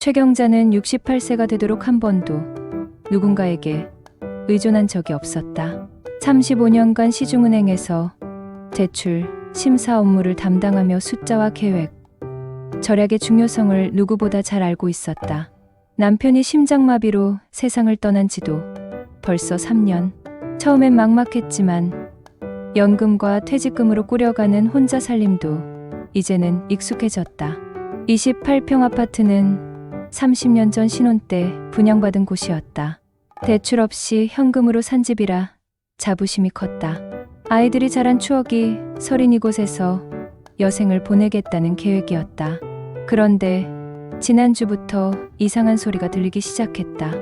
최경자는 68세가 되도록 한 번도 누군가에게 의존한 적이 없었다. 35년간 시중은행에서 대출, 심사 업무를 담당하며 숫자와 계획, 절약의 중요성을 누구보다 잘 알고 있었다. 남편이 심장마비로 세상을 떠난 지도 벌써 3년. 처음엔 막막했지만 연금과 퇴직금으로 꾸려가는 혼자 살림도 이제는 익숙해졌다. 28평 아파트는 30년 전 신혼 때 분양받은 곳이었다. 대출 없이 현금으로 산 집이라 자부심이 컸다. 아이들이 자란 추억이 서린 이곳에서 여생을 보내겠다는 계획이었다. 그런데 지난주부터 이상한 소리가 들리기 시작했다.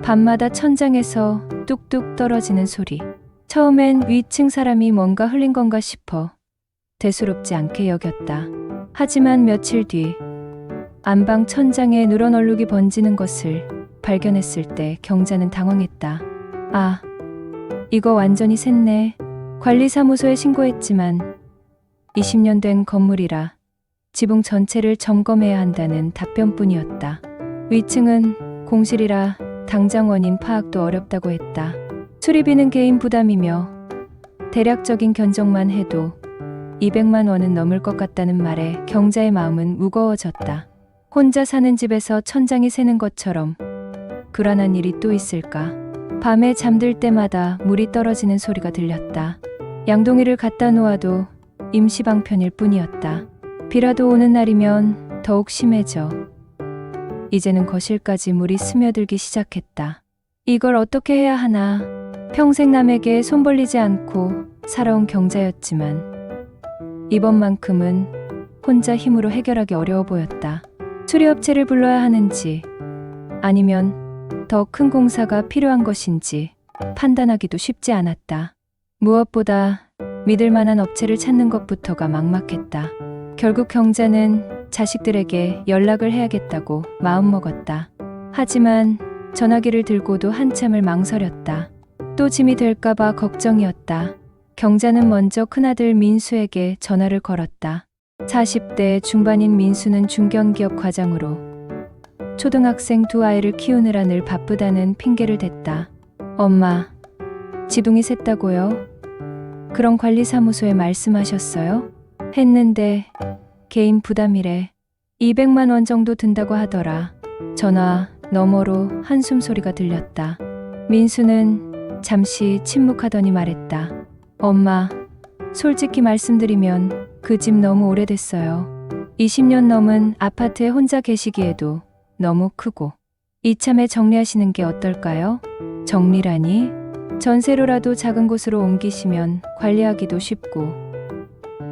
밤마다 천장에서 뚝뚝 떨어지는 소리. 처음엔 위층 사람이 뭔가 흘린 건가 싶어 대수롭지 않게 여겼다. 하지만 며칠 뒤 안방 천장에 누런 얼룩이 번지는 것을 발견했을 때 경자는 당황했다. 아, 이거 완전히 샜네. 관리사무소에 신고했지만 20년 된 건물이라 지붕 전체를 점검해야 한다는 답변뿐이었다. 위층은 공실이라 당장 원인 파악도 어렵다고 했다. 수리비는 개인 부담이며 대략적인 견적만 해도 200만 원은 넘을 것 같다는 말에 경자의 마음은 무거워졌다. 혼자 사는 집에서 천장이 새는 것처럼 불안한 일이 또 있을까? 밤에 잠들 때마다 물이 떨어지는 소리가 들렸다. 양동이를 갖다 놓아도 임시방편일 뿐이었다. 비라도 오는 날이면 더욱 심해져. 이제는 거실까지 물이 스며들기 시작했다. 이걸 어떻게 해야 하나. 평생 남에게 손 벌리지 않고 살아온 경자였지만 이번만큼은 혼자 힘으로 해결하기 어려워 보였다. 수리업체를 불러야 하는지 아니면 더 큰 공사가 필요한 것인지 판단하기도 쉽지 않았다. 무엇보다 믿을 만한 업체를 찾는 것부터가 막막했다. 결국 경자는 자식들에게 연락을 해야겠다고 마음먹었다. 하지만 전화기를 들고도 한참을 망설였다. 또 짐이 될까봐 걱정이었다. 경자는 먼저 큰아들 민수에게 전화를 걸었다. 40대 중반인 민수는 중견기업 과장으로 초등학생 두 아이를 키우느라 늘 바쁘다는 핑계를 댔다. 엄마, 지붕이 샜다고요? 그럼 관리사무소에 말씀하셨어요? 했는데 개인 부담이래. 200만 원 정도 든다고 하더라. 전화 너머로 한숨 소리가 들렸다. 민수는 잠시 침묵하더니 말했다. 엄마, 솔직히 말씀드리면 그 집 너무 오래됐어요. 20년 넘은 아파트에 혼자 계시기에도 너무 크고 이참에 정리하시는 게 어떨까요? 정리라니? 전세로라도 작은 곳으로 옮기시면 관리하기도 쉽고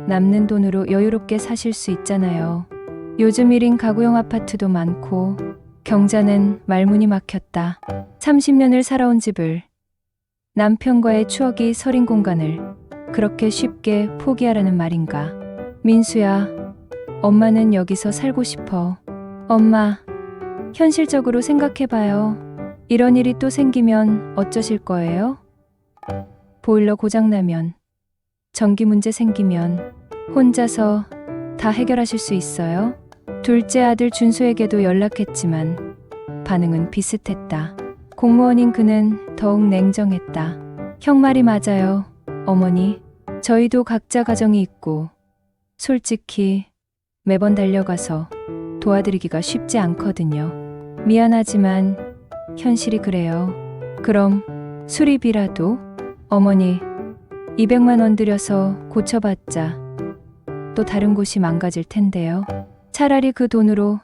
남는 돈으로 여유롭게 사실 수 있잖아요. 요즘 1인 가구형 아파트도 많고. 경자는 말문이 막혔다. 30년을 살아온 집을, 남편과의 추억이 서린 공간을 그렇게 쉽게 포기하라는 말인가. 민수야, 엄마는 여기서 살고 싶어. 엄마, 현실적으로 생각해봐요. 이런 일이 또 생기면 어쩌실 거예요? 보일러 고장나면, 전기 문제 생기면 혼자서 다 해결하실 수 있어요? 둘째 아들 준수에게도 연락했지만 반응은 비슷했다. 공무원인 그는 더욱 냉정했다. 형 말이 맞아요, 어머니. 저희도 각자 가정이 있고 솔직히 매번 달려가서 도와드리기가 쉽지 않거든요. 미안하지만 현실이 그래요. 그럼 수리비라도? 어머니, 200만 원 들여서 고쳐봤자 또 다른 곳이 망가질 텐데요. 차라리 그 돈으로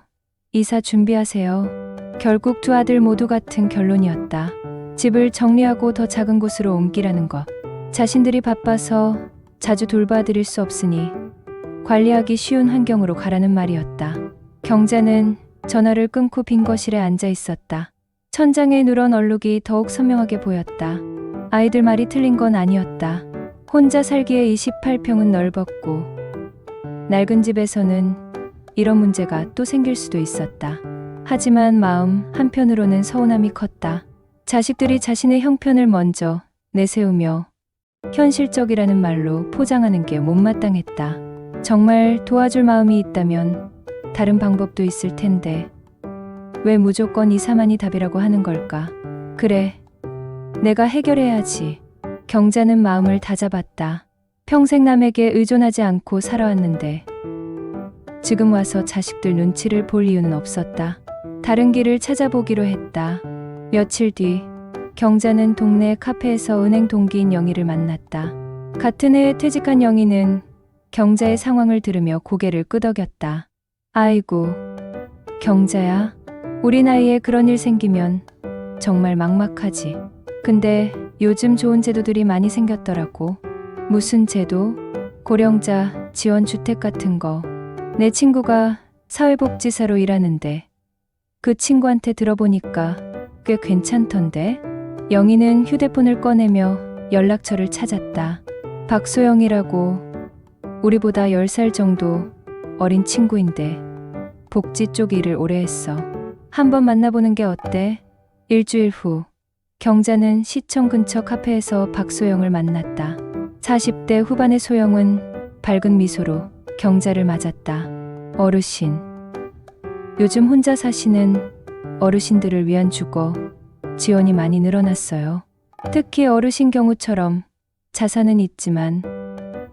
이사 준비하세요. 결국 두 아들 모두 같은 결론이었다. 집을 정리하고 더 작은 곳으로 옮기라는 것. 자신들이 바빠서 자주 돌봐드릴 수 없으니 관리하기 쉬운 환경으로 가라는 말이었다. 경자는 전화를 끊고 빈 거실에 앉아 있었다. 천장에 누런 얼룩이 더욱 선명하게 보였다. 아이들 말이 틀린 건 아니었다. 혼자 살기에 28평은 넓었고 낡은 집에서는 이런 문제가 또 생길 수도 있었다. 하지만 마음 한편으로는 서운함이 컸다. 자식들이 자신의 형편을 먼저 내세우며 현실적이라는 말로 포장하는 게 못마땅했다. 정말 도와줄 마음이 있다면 다른 방법도 있을 텐데 왜 무조건 이사만이 답이라고 하는 걸까? 그래, 내가 해결해야지. 경자는 마음을 다잡았다. 평생 남에게 의존하지 않고 살아왔는데 지금 와서 자식들 눈치를 볼 이유는 없었다. 다른 길을 찾아보기로 했다. 며칠 뒤 경자는 동네 카페에서 은행 동기인 영희를 만났다. 같은 해에 퇴직한 영희는 경자의 상황을 들으며 고개를 끄덕였다. 아이고, 경자야. 우리 나이에 그런 일 생기면 정말 막막하지. 근데 요즘 좋은 제도들이 많이 생겼더라고. 무슨 제도? 고령자 지원주택 같은 거. 내 친구가 사회복지사로 일하는데 그 친구한테 들어보니까 꽤 괜찮던데? 영희는 휴대폰을 꺼내며 연락처를 찾았다. 박소영이라고 우리보다 10살 정도 어린 친구인데 복지 쪽 일을 오래 했어. 한번 만나보는 게 어때? 일주일 후 경자는 시청 근처 카페에서 박소영을 만났다. 40대 후반의 소영은 밝은 미소로 경자를 맞았다. 어르신. 요즘 혼자 사시는 어르신들을 위한 주거 지원이 많이 늘어났어요. 특히 어르신 경우처럼 자산은 있지만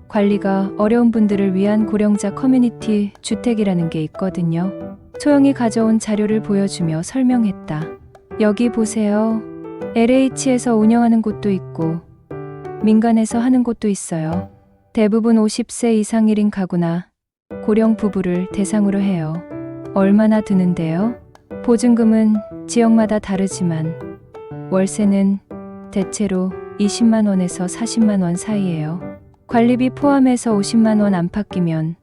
관리가 어려운 분들을 위한 고령자 커뮤니티 주택이라는 게 있거든요. 소영이 가져온 자료를 보여주며 설명했다. 여기 보세요. LH에서 운영하는 곳도 있고 민간에서 하는 곳도 있어요. 대부분 50세 이상 1인 가구나 고령 부부를 대상으로 해요. 얼마나 드는데요? 보증금은 지역마다 다르지만 월세는 대체로 20만 원에서 40만 원 사이예요. 관리비 포함해서 50만 원 안팎이면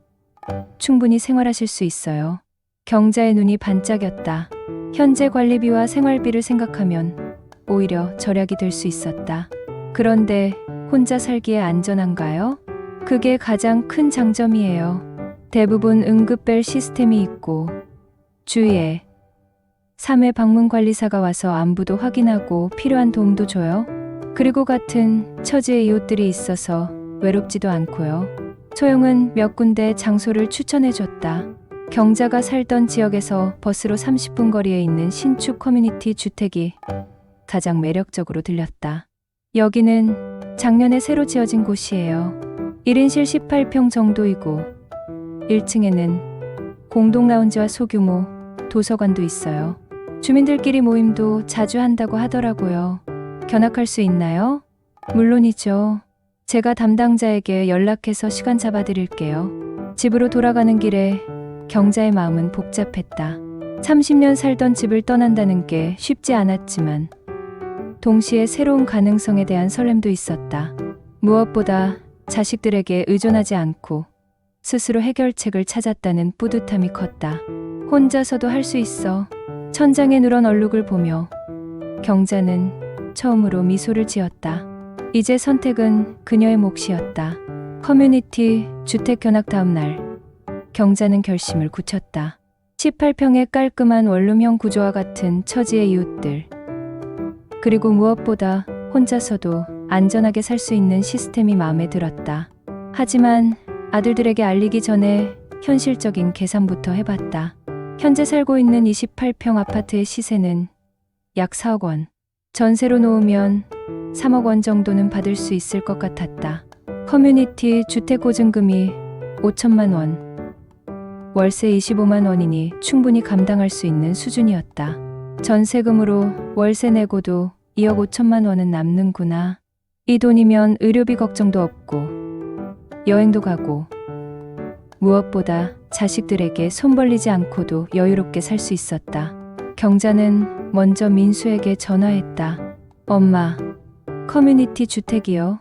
충분히 생활하실 수 있어요. 경자의 눈이 반짝였다. 현재 관리비와 생활비를 생각하면 오히려 절약이 될 수 있었다. 그런데 혼자 살기에 안전한가요? 그게 가장 큰 장점이에요. 대부분 응급벨 시스템이 있고 주위에 3회 방문 관리사가 와서 안부도 확인하고 필요한 도움도 줘요. 그리고 같은 처지의 이웃들이 있어서 외롭지도 않고요. 소영은 몇 군데 장소를 추천해줬다. 경자가 살던 지역에서 버스로 30분 거리에 있는 신축 커뮤니티 주택이 가장 매력적으로 들렸다. 여기는 작년에 새로 지어진 곳이에요. 1인실 18평 정도이고 1층에는 공동 라운지와 소규모 도서관도 있어요. 주민들끼리 모임도 자주 한다고 하더라고요. 견학할 수 있나요? 물론이죠. 제가 담당자에게 연락해서 시간 잡아드릴게요. 집으로 돌아가는 길에 경자의 마음은 복잡했다. 30년 살던 집을 떠난다는 게 쉽지 않았지만 동시에 새로운 가능성에 대한 설렘도 있었다. 무엇보다 자식들에게 의존하지 않고 스스로 해결책을 찾았다는 뿌듯함이 컸다. 혼자서도 할 수 있어. 천장에 누런 얼룩을 보며 경자는 처음으로 미소를 지었다. 이제 선택은 그녀의 몫이었다. 커뮤니티 주택 견학 다음 날 경자는 결심을 굳혔다. 18평의 깔끔한 원룸형 구조와 같은 처지의 이웃들, 그리고 무엇보다 혼자서도 안전하게 살 수 있는 시스템이 마음에 들었다. 하지만 아들들에게 알리기 전에 현실적인 계산부터 해봤다. 현재 살고 있는 28평 아파트의 시세는 약 4억 원. 전세로 놓으면 3억 원 정도는 받을 수 있을 것 같았다. 커뮤니티 주택 보증금이 5천만 원. 월세 25만 원이니 충분히 감당할 수 있는 수준이었다. 전세금으로 월세 내고도 2억 5천만 원은 남는구나. 이 돈이면 의료비 걱정도 없고 여행도 가고 무엇보다 자식들에게 손 벌리지 않고도 여유롭게 살 수 있었다. 경자는 먼저 민수에게 전화했다. 엄마, 커뮤니티 주택이요?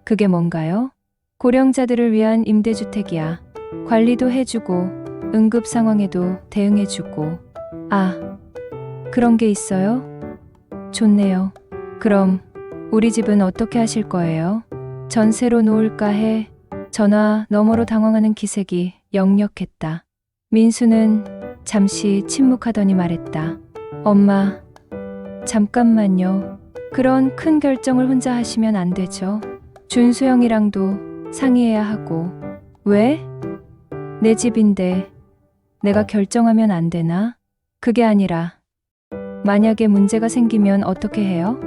그게 뭔가요? 고령자들을 위한 임대주택이야. 관리도 해주고 응급 상황에도 대응해주고. 아, 그런 게 있어요? 좋네요. 그럼 우리 집은 어떻게 하실 거예요? 전세로 놓을까 해. 전화 너머로 당황하는 기색이 역력했다. 민수는 잠시 침묵하더니 말했다. 엄마, 잠깐만요. 그런 큰 결정을 혼자 하시면 안 되죠. 준수영이랑도 상의해야 하고. 왜? 내 집인데 내가 결정하면 안 되나? 그게 아니라 만약에 문제가 생기면 어떻게 해요?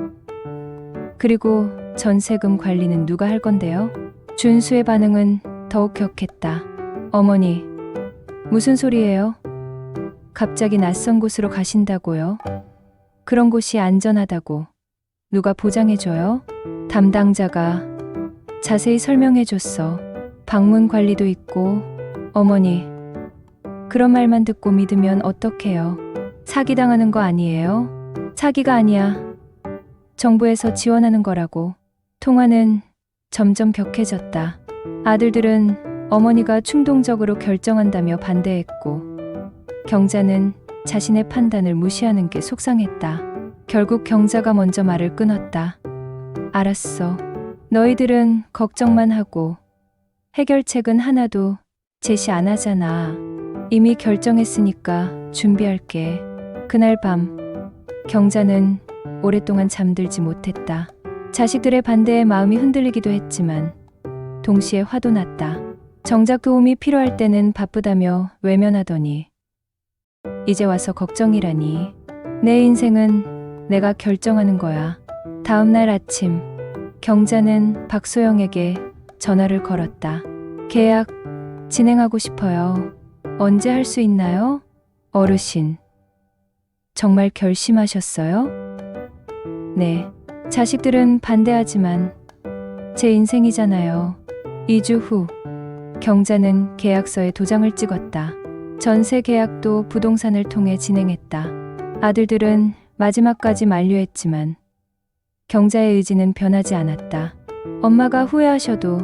그리고 전세금 관리는 누가 할 건데요? 준수의 반응은 더욱 격했다. 어머니, 무슨 소리예요? 갑자기 낯선 곳으로 가신다고요? 그런 곳이 안전하다고 누가 보장해줘요? 담당자가 자세히 설명해줬어. 방문 관리도 있고. 어머니, 그런 말만 듣고 믿으면 어떡해요? 사기당하는 거 아니에요? 사기가 아니야. 정부에서 지원하는 거라고. 통화는 점점 격해졌다. 아들들은 어머니가 충동적으로 결정한다며 반대했고, 경자는 자신의 판단을 무시하는 게 속상했다. 결국 경자가 먼저 말을 끊었다. 알았어. 너희들은 걱정만 하고 해결책은 하나도 제시 안 하잖아. 이미 결정했으니까 준비할게. 그날 밤 경자는 오랫동안 잠들지 못했다. 자식들의 반대에 마음이 흔들리기도 했지만 동시에 화도 났다. 정작 도움이 필요할 때는 바쁘다며 외면하더니 이제 와서 걱정이라니. 내 인생은 내가 결정하는 거야. 다음 날 아침 경자는 박소영에게 전화를 걸었다. 계약 진행하고 싶어요. 언제 할 수 있나요? 어르신, 정말 결심하셨어요? 네. 자식들은 반대하지만 제 인생이잖아요. 2주 후 경자는 계약서에 도장을 찍었다. 전세 계약도 부동산을 통해 진행했다. 아들들은 마지막까지 만류했지만 경자의 의지는 변하지 않았다. 엄마가 후회하셔도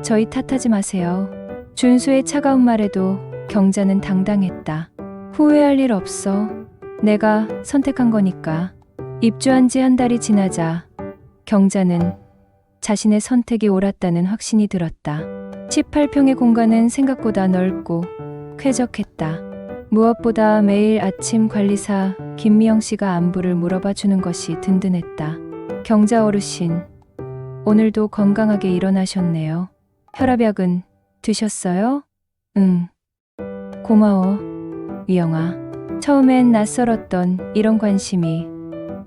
저희 탓하지 마세요. 준수의 차가운 말에도 경자는 당당했다. 후회할 일 없어. 내가 선택한 거니까. 입주한 지 한 달이 지나자 경자는 자신의 선택이 옳았다는 확신이 들었다. 18평의 공간은 생각보다 넓고 쾌적했다. 무엇보다 매일 아침 관리사 김미영 씨가 안부를 물어봐 주는 것이 든든했다. 경자 어르신, 오늘도 건강하게 일어나셨네요. 혈압약은 드셨어요? 응. 고마워, 미영아. 처음엔 낯설었던 이런 관심이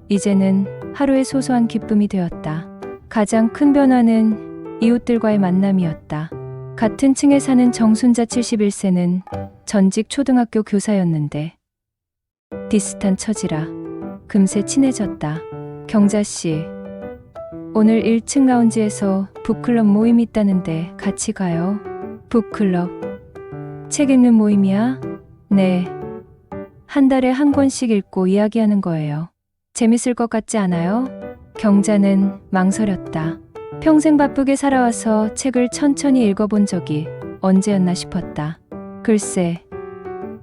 이제는 하루의 소소한 기쁨이 되었다. 가장 큰 변화는 이웃들과의 만남이었다. 같은 층에 사는 정순자 71세는 전직 초등학교 교사였는데 비슷한 처지라 금세 친해졌다. 경자씨, 오늘 1층 라운지에서 북클럽 모임 있다는데 같이 가요. 북클럽? 책 읽는 모임이야? 네. 한 달에 한 권씩 읽고 이야기하는 거예요. 재밌을 것 같지 않아요? 경자는 망설였다. 평생 바쁘게 살아와서 책을 천천히 읽어본 적이 언제였나 싶었다. 글쎄,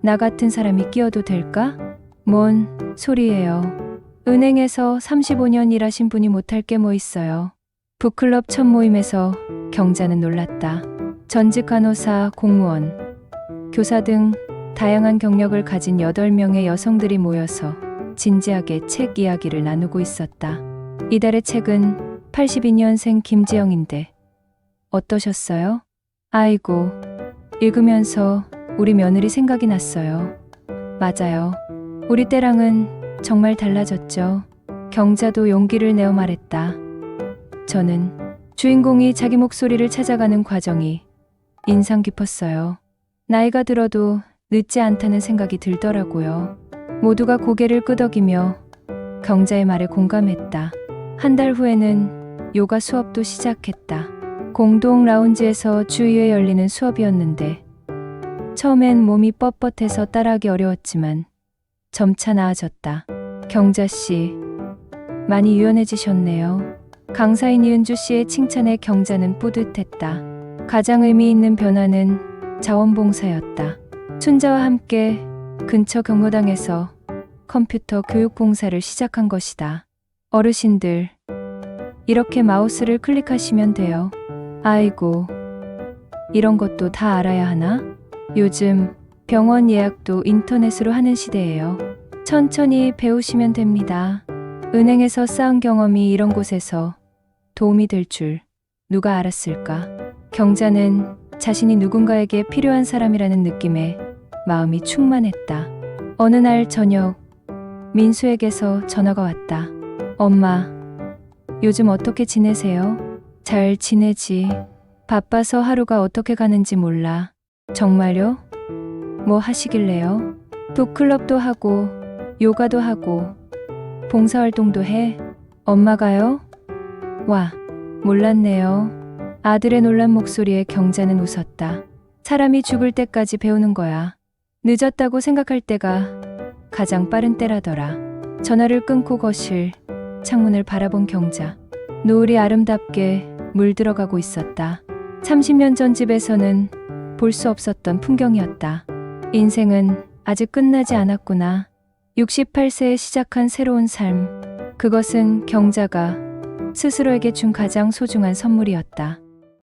나 같은 사람이 끼어도 될까? 뭔 소리예요. 은행에서 35년 일하신 분이 못할 게 뭐 있어요. 북클럽 첫 모임에서 경자는 놀랐다. 전직 간호사, 공무원, 교사 등 다양한 경력을 가진 8명의 여성들이 모여서 진지하게 책 이야기를 나누고 있었다. 이달의 책은 82년생 김지영인데 어떠셨어요? 아이고, 읽으면서 우리 며느리 생각이 났어요. 맞아요. 우리 때랑은 정말 달라졌죠. 경자도 용기를 내어 말했다. 저는 주인공이 자기 목소리를 찾아가는 과정이 인상 깊었어요. 나이가 들어도 늦지 않다는 생각이 들더라고요. 모두가 고개를 끄덕이며 경자의 말에 공감했다. 한 달 후에는 요가 수업도 시작했다. 공동 라운지에서 주 2회 열리는 수업이었는데 처음엔 몸이 뻣뻣해서 따라하기 어려웠지만 점차 나아졌다. 경자씨, 많이 유연해지셨네요. 강사인 이은주 씨의 칭찬에 경자는 뿌듯했다. 가장 의미 있는 변화는 자원봉사였다. 순자와 함께 근처 경로당에서 컴퓨터 교육 봉사를 시작한 것이다. 어르신들, 이렇게 마우스를 클릭하시면 돼요. 아이고, 이런 것도 다 알아야 하나? 요즘 병원 예약도 인터넷으로 하는 시대예요. 천천히 배우시면 됩니다. 은행에서 쌓은 경험이 이런 곳에서 도움이 될 줄 누가 알았을까? 경자는 자신이 누군가에게 필요한 사람이라는 느낌에 마음이 충만했다. 어느 날 저녁, 민수에게서 전화가 왔다. 엄마, 요즘 어떻게 지내세요? 잘 지내지. 바빠서 하루가 어떻게 가는지 몰라. 정말요? 뭐 하시길래요? 독클럽도 하고, 요가도 하고, 봉사활동도 해. 엄마가요? 와, 몰랐네요. 아들의 놀란 목소리에 경자는 웃었다. 사람이 죽을 때까지 배우는 거야. 늦었다고 생각할 때가 가장 빠른 때라더라. 전화를 끊고 거실, 창문을 바라본 경자. 노을이 아름답게 물들어가고 있었다. 30년 전 집에서는 볼 수 없었던 풍경이었다. 인생은 아직 끝나지 않았구나. 68세에 시작한 새로운 삶. 그것은 경자가 스스로에게 준 가장 소중한 선물이었다.